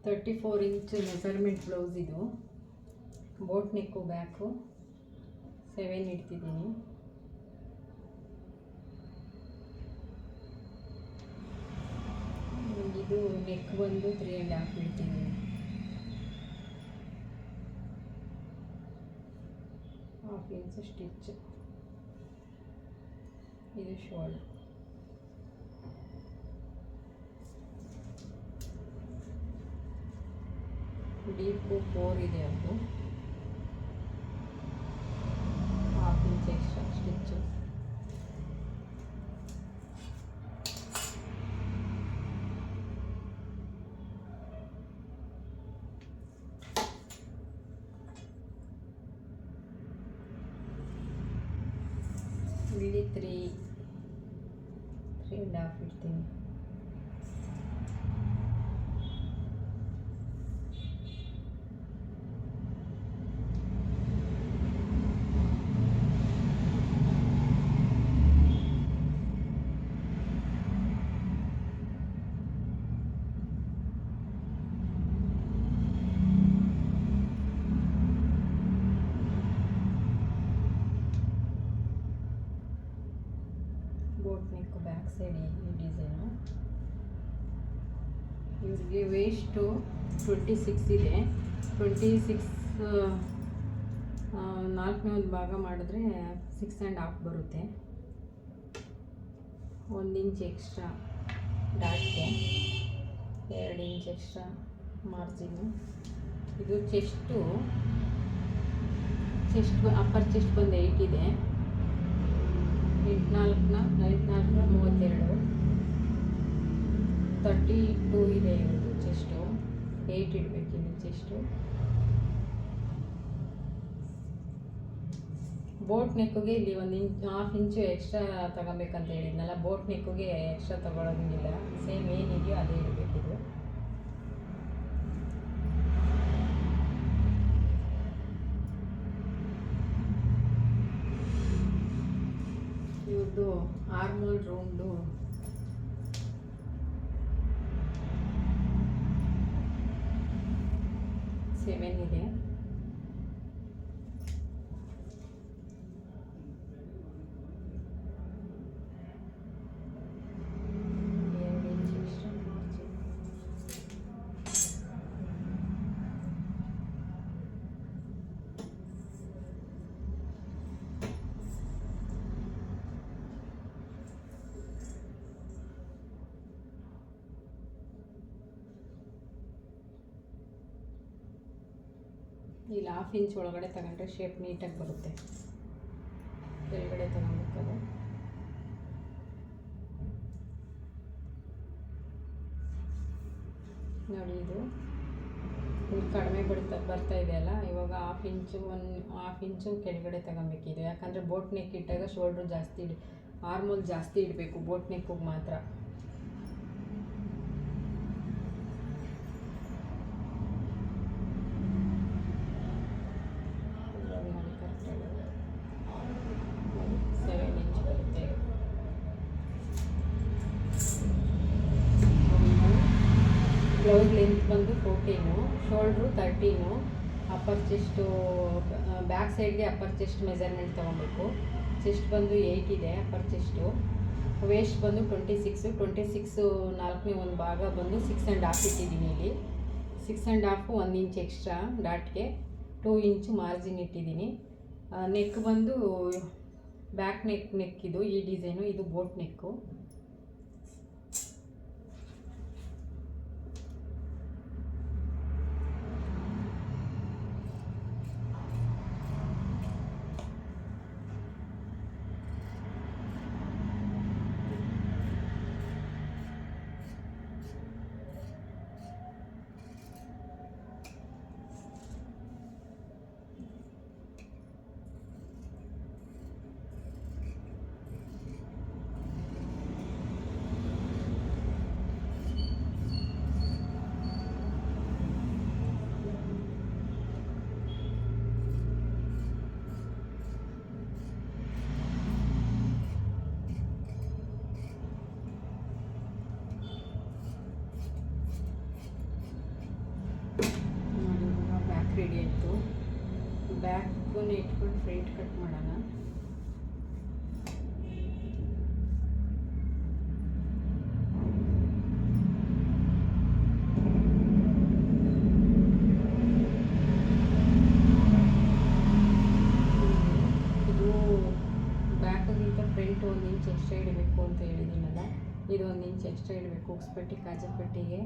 34 inch measurement blouse ಇದು. Boat neck back 7 ಇಡ್ತಿದ್ದೀನಿ. ಇದು ನೆಕ್ ಬಂದು 3.5 ಇಡ್ತಿದ್ದೀನಿ. Half inch stitch. ಇದು ಶೋಲ್ಡರ್. ಡೀಪು 4 ಇದೆ, ಅದು ಹಾಫ್ ಇಂಚ್ ಎಕ್ಸ್ಟ್ರಾ ಸ್ಟಿಚ್ಚು. ಇಲ್ಲಿ 3.5 ಇಡ್ತೀನಿ. ಬೋಟ್ ನೆಕ್ ಬ್ಯಾಕ್ ಸೈಡ್ ಈ ಡಿಸೈನು. ಇವ್ರಿಗೆ ವೇಸ್ಟು 26 ಇದೆ. 26 4ನೇ ಒಂದು ಭಾಗ ಮಾಡಿದ್ರೆ 6.5 ಬರುತ್ತೆ. 1 ಇಂಚ್ ಎಕ್ಸ್ಟ್ರಾ ಡಾಟ್ಗೆ, 2 ಇಂಚ್ ಎಕ್ಸ್ಟ್ರಾ ಮಾರ್ಜಿನು. ಇದು ಚೆಸ್ಟ್ ಅಪ್ಪರ್ ಚೆಸ್ಟ್ ಬಂದು 8 ಇದೆ. 8×4 32. 32 ಇದೆ ಇವ್ರದ್ದು ಚೆಸ್ಟು. 8 ಇಡಬೇಕು ಇಲ್ಲಿ ಚೆಸ್ಟು. ಬೋಟ್ ನೆಕ್ಕಿಗೆ ಇಲ್ಲಿ 1.5 ಇಂಚು ಎಕ್ಸ್ಟ್ರಾ ತಗೋಬೇಕಂತ ಹೇಳಿದ್ನಲ್ಲ. ಬೋಟ್ ನೆಕ್ಕಿಗೆ ಎಕ್ಸ್ಟ್ರಾ ತಗೊಳ್ಳೋಂಗಿಲ್ಲ, ಸೇಮ್ ಏನಿದೆಯೋ ಅದೇ ಇಡಬೇಕಿದು. ಇವ್ರದ್ದು ಆರ್ಮೋಲ್ ರೌಂಡು 7 ಇದೆ. ಇಲ್ಲಿ 1/2 ಇಂಚ್ ಒಳಗಡೆ ತಗೊಂಡ್ರೆ ಶೇಪ್ ನೀಟಾಗಿ ಬರುತ್ತೆ. ಕೆಳಗಡೆ ತಗೊಳ್ಬೇಕದು. ನೋಡಿ, ಇದು ಇಲ್ಲಿ ಕಡಿಮೆ ಬರ್ತಾ ಇದೆಯಲ್ಲ, ಇವಾಗ 1/2 ಇಂಚು ಕೆಳಗಡೆ ತಗೊಬೇಕಿದೆ. ಯಾಕಂದರೆ ಬೋಟ್ ನೆಕ್ ಇಟ್ಟಾಗ ಶೋಲ್ಡ್ರು ಜಾಸ್ತಿ ಆರ್ಮೋಲ್ ಜಾಸ್ತಿ ಇಡಬೇಕು ಬೋಟ್ ನೆಕ್ಕಿಗೆ ಮಾತ್ರ. ಬ್ಲೌಸ್ ಲೆಂತ್ ಬಂದು 14, ಶೋಲ್ಡ್ರು 13. ಅಪ್ಪರ್ ಚೆಸ್ಟು ಬ್ಯಾಕ್ ಸೈಡ್ಗೆ ಅಪ್ಪರ್ ಚೆಸ್ಟ್ ಮೆಜರ್ಮೆಂಟ್ ತೊಗೊಬೇಕು. ಚೆಸ್ಟ್ ಬಂದು 8 ಇದೆ ಅಪ್ಪರ್ ಚೆಸ್ಟು. ವೇಸ್ಟ್ ಬಂದು 26. 26 4ನೇ ಒಂದು ಭಾಗ ಬಂದು 6.5 ಇಟ್ಟಿದ್ದೀನಿ. ಇಲ್ಲಿ 6.5 1 ಇಂಚ್ ಎಕ್ಸ್ಟ್ರಾ ಡಾಟ್ಗೆ 2 ಇಂಚ್ ಮಾರ್ಜಿನ್ ಇಟ್ಟಿದ್ದೀನಿ. ನೆಕ್ ಬಂದು ಬ್ಯಾಕ್ ನೆಕ್ ಇದು ಈ ಡಿಸೈನು. ಇದು ಬೋಟ್ ನೆಕ್ಕು. ರೆಡಿ ಆಯಿತು. ಬ್ಯಾಕನ್ನು ಇಟ್ಕೊಂಡು ಫ್ರಂಟ್ ಕಟ್ ಮಾಡೋಣ. ಇದು ಬ್ಯಾಕಿಗಿಂತ ಫ್ರಂಟ್ 1 ಇಂಚ್ ಎಕ್ಸ್ಟ್ರಾ ಇಡಬೇಕು ಅಂತ ಹೇಳಿದ್ದೀನಲ್ಲ, ಇದು 1 ಇಂಚ್ ಎಕ್ಸ್ಟ್ರಾ ಇಡಬೇಕು ಉಕ್ಸ್ಪಟ್ಟಿ ಕಾಜಲ್ ಪಟ್ಟಿಗೆ.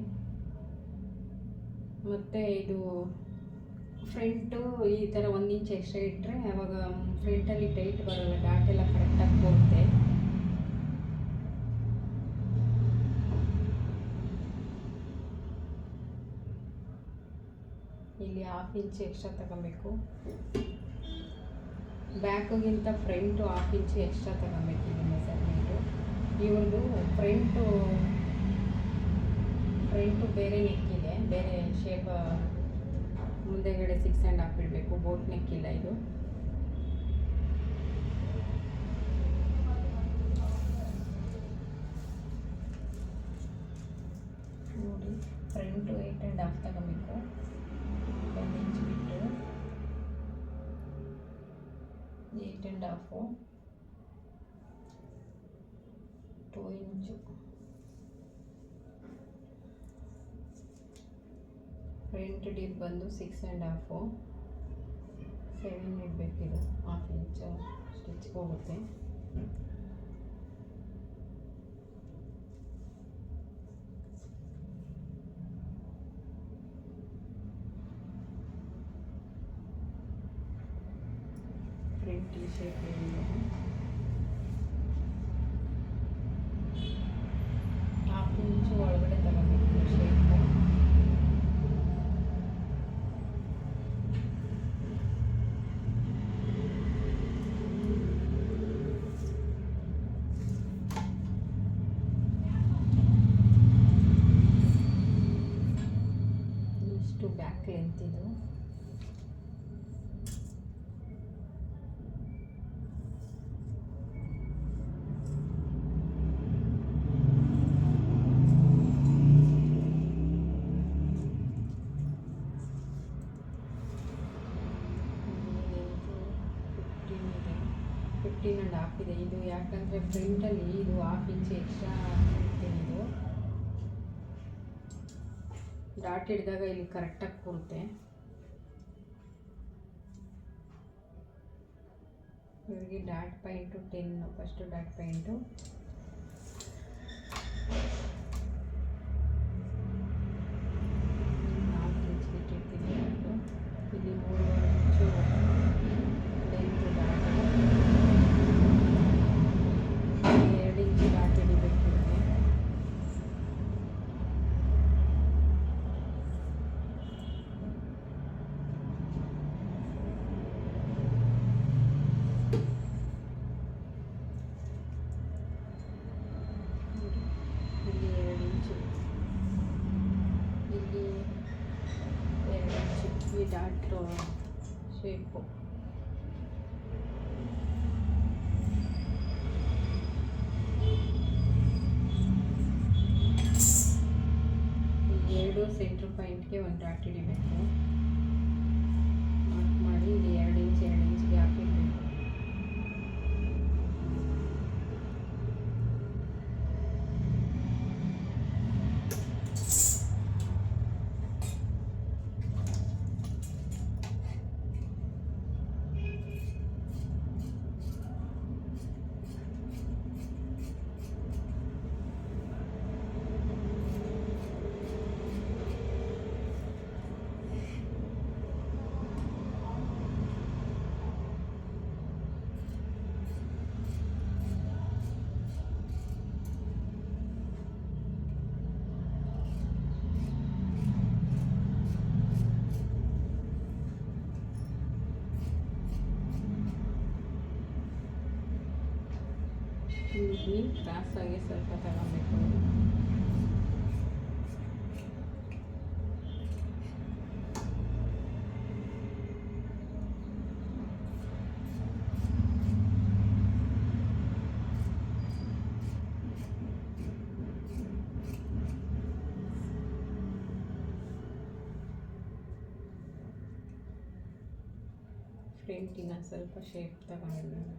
ಮತ್ತು ಇದು ಫ್ರಂಟು ಈ ಥರ 1 ಇಂಚ್ ಎಕ್ಸ್ಟ್ರಾ ಇಟ್ಟರೆ ಆವಾಗ ಫ್ರಂಟಲ್ಲಿ ಟೈಟ್ ಬರೋಲ್ಲ, ಡಾಟ್ ಎಲ್ಲ ಕರೆಕ್ಟಾಗಿ ಹೋಗುತ್ತೆ. ಇಲ್ಲಿ 1/2 ಇಂಚ್ ಎಕ್ಸ್ಟ್ರಾ ತಗೊಬೇಕು. ಬ್ಯಾಕಿಗಿಂತ ಫ್ರಂಟು 1/2 ಇಂಚ್ ಎಕ್ಸ್ಟ್ರಾ ತಗೊಬೇಕು ಇದು ಮೆಸರ್ಮೆಂಟು. ಈ ಒಂದು ಫ್ರಂಟು ಬೇರೆ ನೆಕ್ಕಿದೆ, ಬೇರೆ ಶೇಪ್, ಮುಂದೆಗಡೆ 6.5 ಇಡಬೇಕು, ಬೋಟ್ ನೆಕ್ಕಿಲ್ಲ ಇದು. ನೋಡಿ, ಫ್ರಂಟು 8.5 ತಗೋಬೇಕು, 1 ಇಂಚ್ ಬಿಟ್ಟು 8.5, 2 ಇಂಚು. ಫ್ರಂಟ್ ಡೀಪ್ ಬಂದು 6.5, 7 ಇಡಬೇಕಿದು. 1/2 ಇಂಚು ಸ್ಟಿಚ್ ಹೋಗುತ್ತೆ. ಫ್ರಂಟ್ ಈ ಶೇಪ್ ಏನಿದೆ 1/2 ಇಂಚು ಒಳಗಡೆ ತಗೋಬೇಕು ಶೇಪ್. ಬ್ಯಾಕ್ ಲೆಂತ್ ಇದು. ಫಿಫ್ಟೀನ್ ಆ್ಯಂಡ್ ಹಾಫ್ ಇದೆ ಇದು, ಯಾಕಂದರೆ ಫ್ರಂಟಲ್ಲಿ ಇದು 1/2 ಇಂಚ್ ಎಕ್ಸ್ಟ್ರಾ ಇಡ್ತೀನಿ. ಇದು ಡಾಟ್ ಹಿಡಿದಾಗ ಇಲ್ಲಿ ಕರೆಕ್ಟಾಗಿ ಕೂರುತ್ತೆ. ಇವರಿಗೆ dot point 10, first dot point. ಇಲ್ಲಿ 3 ಇಂಚು ಲೆಂತ್ ಡಾಟ್, 2 ಇಂಚು ಡಾಟ್ ಹಿಡಿಬೇಕು. ಈ ಡಾಟ್ ಶೇಪು ಎರಡು ಸೆಂಟ್ರ್ ಪಾಯಿಂಟ್ಗೆ ಒಂದು ಡಾಟ್ ಹಿಡಿಬೇಕು. ಮಾರ್ಕ್ ಮಾಡಿ ಇಲ್ಲಿ 2 ಇಂಚ್ಗೆ ಹಾಕಿಡಬೇಕು. ಇಲ್ಲಿ ಕ್ರಾಸಾಗಿ ಸ್ವಲ್ಪ ತಗೊಬೇಕು. ಫ್ರಂಟಿನ ಸ್ವಲ್ಪ ಶೇಪ್ ತಗೊಂಡಿದ್ದೀನಿ.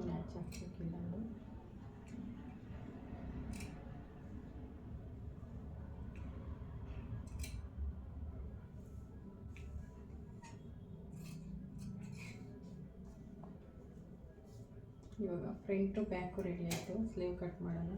ಮ್ಯಾಚ್ ಹಾಕ್ಬೇಕಿಲ್ಲ ಅದು. ಇವಾಗ ಫ್ರಂಟು ಬ್ಯಾಕು ರೆಡಿ ಆಯಿತು. ಸ್ಲೀವ್ ಕಟ್ ಮಾಡೋಣ.